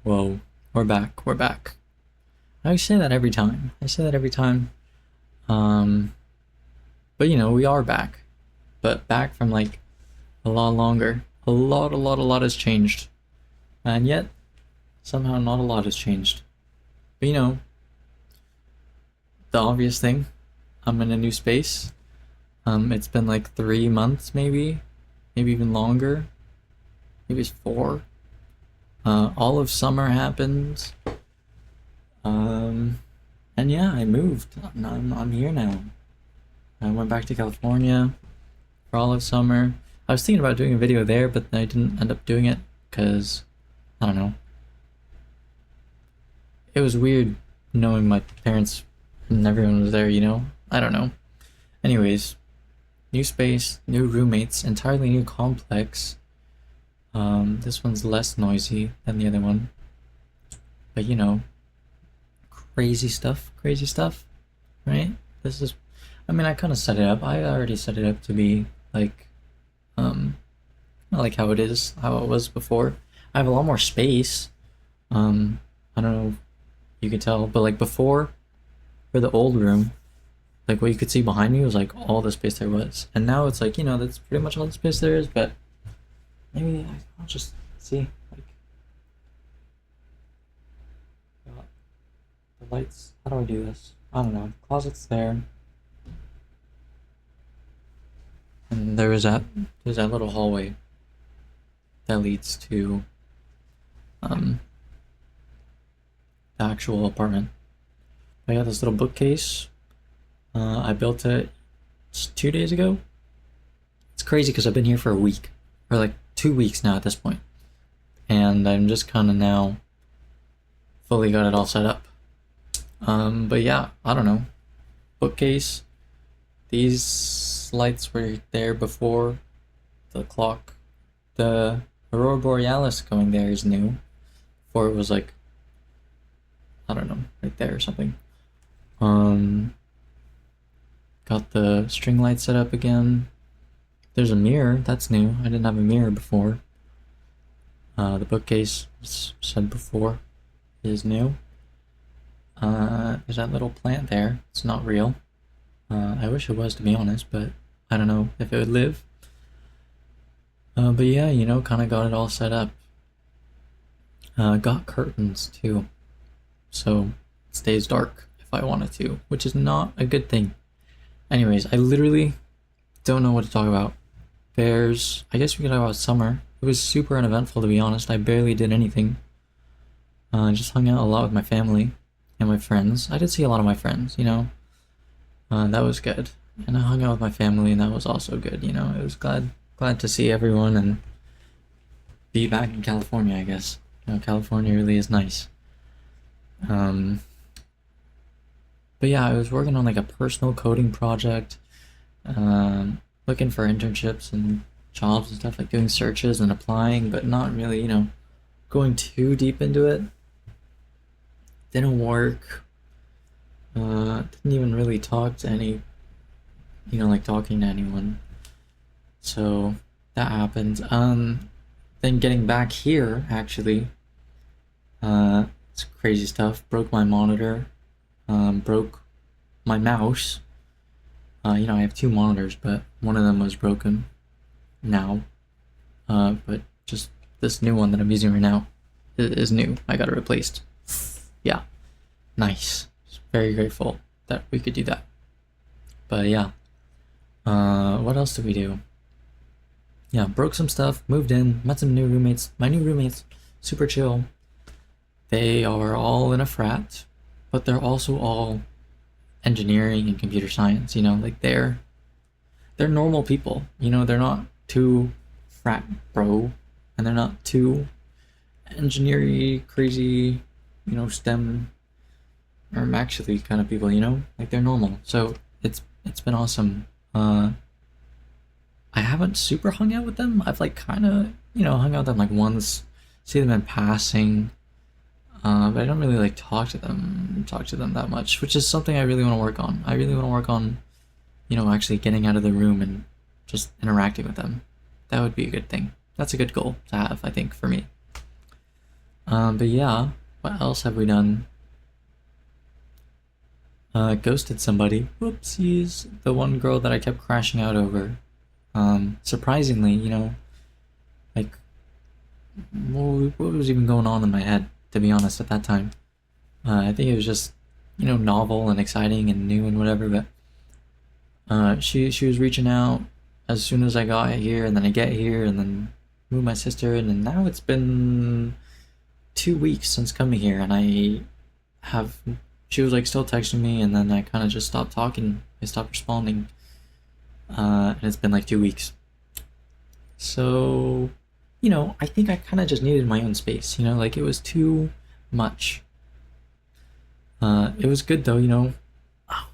Whoa, we're back. We're back. I say that every time. I say that every time. Um, but we are back. But back from like a lot longer. A lot has changed. And yet, somehow not a lot has changed. But the obvious thing, I'm in a new space. It's been like 3 months maybe even longer. Maybe it's 4. All of summer happened. And yeah, I moved. I'm here now. I went back to California for all of summer. I was thinking about doing a video there, but I didn't end up doing it because, I don't know. It was weird knowing my parents and everyone was there, I don't know. Anyways, new space, new roommates, entirely new complex. This one's less noisy than the other one. But crazy stuff, right? I kind of set it up. I already set it up to be like, not like how it was before. I have a lot more space. I don't know if you can tell, but like before, for the old room, like what you could see behind me was like all the space there was. And now it's like, that's pretty much all the space there is, but maybe I'll just see, like, the lights. How do I do this? I don't know. The closet's there. And there's that little hallway that leads to the actual apartment. I got this little bookcase. I built it 2 days ago. It's crazy because I've been here for a week, or like 2 weeks now at this point, and I'm just kind of now fully got it all set up. But yeah, I don't know. Bookcase. These lights were there before. The clock. The Aurora Borealis going there is new. Before it was like, I don't know, right there or something. Got the string light set up again. There's a mirror, that's new. I didn't have a mirror before. The bookcase, as said before, is new. There's that little plant there. It's not real. I wish it was, to be honest, but I don't know if it would live. But yeah, kind of got it all set up. Got curtains too, so it stays dark if I wanted to, which is not a good thing. Anyways, I literally don't know what to talk about. I guess we could talk about summer. It was super uneventful, to be honest. I barely did anything. I just hung out a lot with my family and my friends. I did see a lot of my friends, that was good. And I hung out with my family, and that was also good, It was glad to see everyone and be back in California, I guess. California really is nice. But yeah, I was working on like a personal coding project, looking for internships and jobs and stuff, like doing searches and applying, but not really, going too deep into it. Didn't work. Didn't even really talk to any, like talking to anyone. So that happened. Then getting back here, actually, it's crazy stuff. Broke my monitor. Broke my mouse. I have 2 monitors, but one of them was broken now. But just this new one that I'm using right now is new. I got it replaced. Yeah, nice. Very grateful that we could do that. But yeah, what else did we do? Yeah, broke some stuff, moved in, met some new roommates. My new roommates, super chill. They are all in a frat, but they're also all engineering and computer science, like they're normal people, they're not too frat bro, and they're not too engineering crazy, STEM or actually kind of people, like they're normal. So it's been awesome. I haven't super hung out with them. I've like kind of, hung out with them like once, see them in passing. But I don't really like talk to them that much, which is something I really want to work on. I really want to work on, actually getting out of the room and just interacting with them. That would be a good thing. That's a good goal to have, I think, for me. But yeah, what else have we done? Ghosted somebody. Whoopsies. The one girl that I kept crashing out over. Surprisingly, like, what was even going on in my head, to be honest, at that time? I think it was just, novel and exciting and new and whatever, but she was reaching out as soon as I got here, and then I get here, and then moved my sister in, and now it's been 2 weeks since coming here, and have she was like still texting me, and then I kind of just stopped talking. I stopped responding, and it's been like 2 weeks. So, I think I kind of just needed my own space. Like it was too much. It was good though.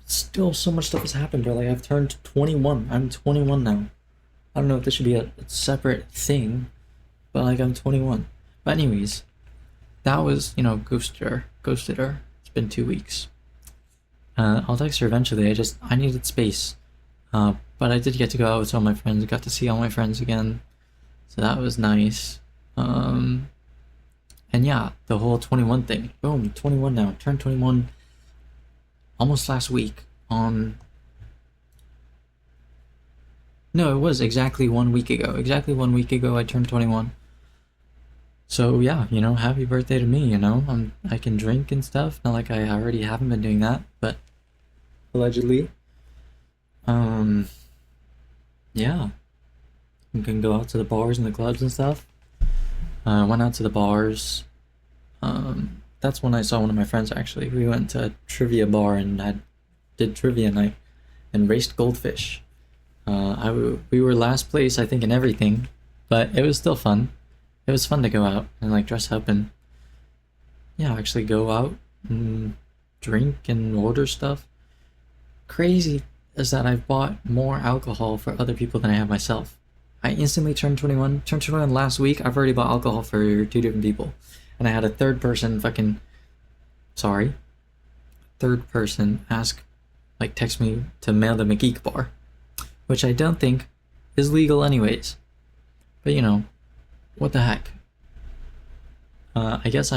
Still so much stuff has happened, bro. Like I've turned 21. I'm 21 now. I don't know if this should be a separate thing, but like I'm 21. But anyways, that was ghosted her. It's been 2 weeks. I'll text her eventually. I needed space. But I did get to go out with some of my friends. Got to see all my friends again, so that was nice. And yeah, the whole 21 thing. Boom, 21 now. Turned 21 almost last week on. No, it was exactly 1 week ago. Exactly 1 week ago, I turned 21. So yeah, happy birthday to me. I can drink and stuff. Not like I already haven't been doing that, but allegedly. Yeah, you can go out to the bars and the clubs and stuff. Went out to the bars. That's when I saw one of my friends actually. We went to a trivia bar and did trivia night and raced goldfish. We were last place I think in everything, but it was still fun. It was fun to go out and like dress up and actually go out and drink and order stuff. Crazy is that I've bought more alcohol for other people than I have myself. I instantly turned 21. Turned 21 last week. I've already bought alcohol for 2 different people. And I had a third person text me to mail them a geek bar. Which I don't think is legal anyways. But what the heck? I guess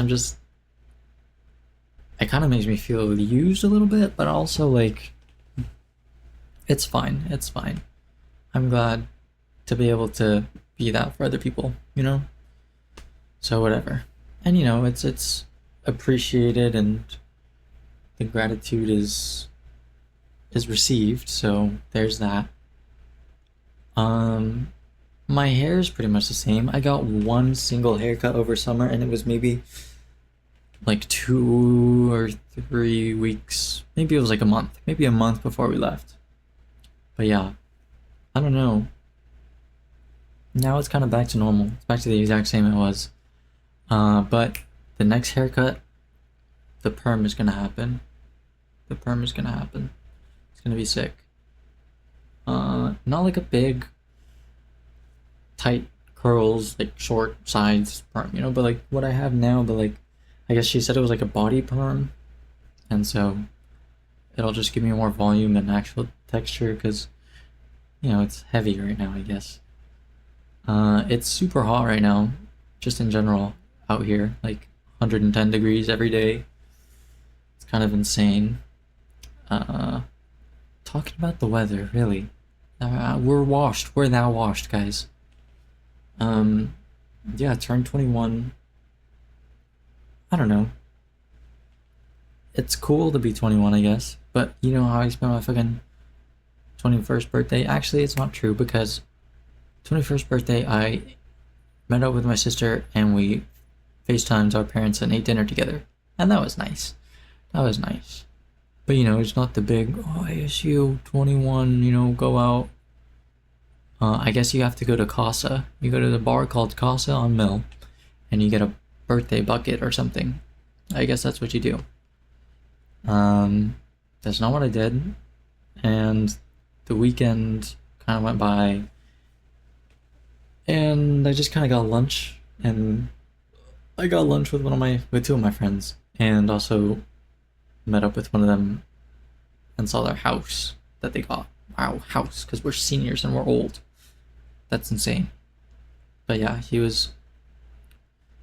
it kind of makes me feel used a little bit, but also like, it's fine. It's fine. I'm glad to be able to be that for other people, So whatever. And it's appreciated and the gratitude is received, so there's that. My hair is pretty much the same. I got one single haircut over summer and it was maybe like 2 or 3 weeks. Maybe it was like a month. Maybe a month before we left. But yeah, I don't know. Now it's kind of back to normal. It's back to the exact same it was. But the next haircut, the perm is gonna happen. The perm is gonna happen. It's gonna be sick. Not like a big, tight curls, like short sides perm, but like what I have now, but like, I guess she said it was like a body perm. And so it'll just give me more volume and actual texture because, it's heavy right now, I guess. It's super hot right now, just in general out here, like 110 degrees every day. It's kind of insane. Talking about the weather, really. We're washed. We're now washed, guys. Yeah, turned 21. I don't know. It's cool to be 21, I guess. But you know how I spent my fucking 21st birthday? Actually, it's not true because 21st birthday, I met up with my sister and we FaceTimed our parents and ate dinner together. And that was nice. That was nice. But it's not the big, ASU 21, go out. I guess you have to go to Casa. You go to the bar called Casa on Mill and you get a birthday bucket or something. I guess that's what you do. That's not what I did. And the weekend kind of went by and I just kind of got lunch, and I got lunch with with 2 of my friends, and also met up with one of them and saw their house that they got. Wow, house, because we're seniors and we're old. That's insane. But yeah, he was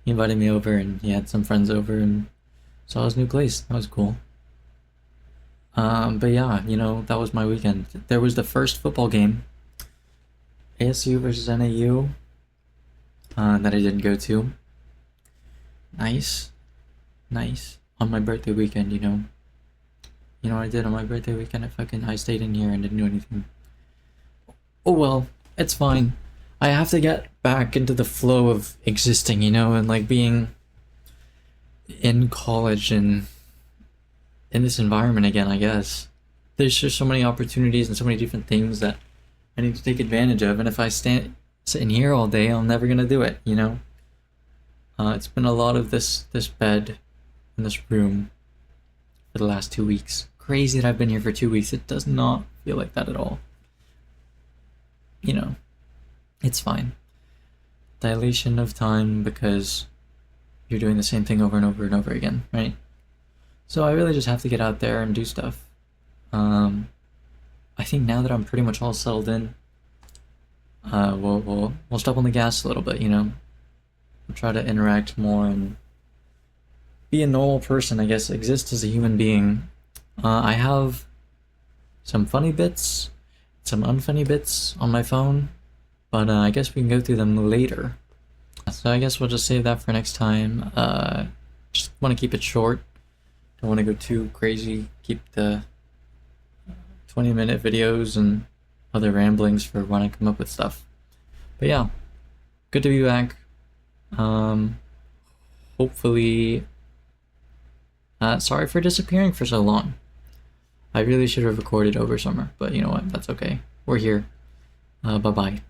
He invited me over, and he had some friends over, and saw his new place. That was cool. But yeah, that was my weekend. There was the first football game, ASU versus NAU, that I didn't go to. Nice. Nice. On my birthday weekend, You know what I did on my birthday weekend? I stayed in here and didn't do anything. Oh well, it's fine. I have to get back into the flow of existing, and like being in college and in this environment again, I guess. There's just so many opportunities and so many different things that I need to take advantage of, and if I sit in here all day, I'm never gonna do it, It's been a lot of this bed in this room for the last 2 weeks. Crazy that I've been here for 2 weeks. It does not feel like that at all. It's fine. Dilation of time because you're doing the same thing over and over and over again, right? So I really just have to get out there and do stuff. I think now that I'm pretty much all settled in, we'll step on the gas a little bit, We'll try to interact more and be a normal person, I guess, exist as a human being. I have some funny bits, some unfunny bits on my phone, but I guess we can go through them later. So I guess we'll just save that for next time. Just want to keep it short. Don't want to go too crazy. Keep the 20-minute videos and other ramblings for when I come up with stuff. But yeah, good to be back. Hopefully, sorry for disappearing for so long. I really should have recorded over summer, but you know what? That's okay. We're here. Bye-bye.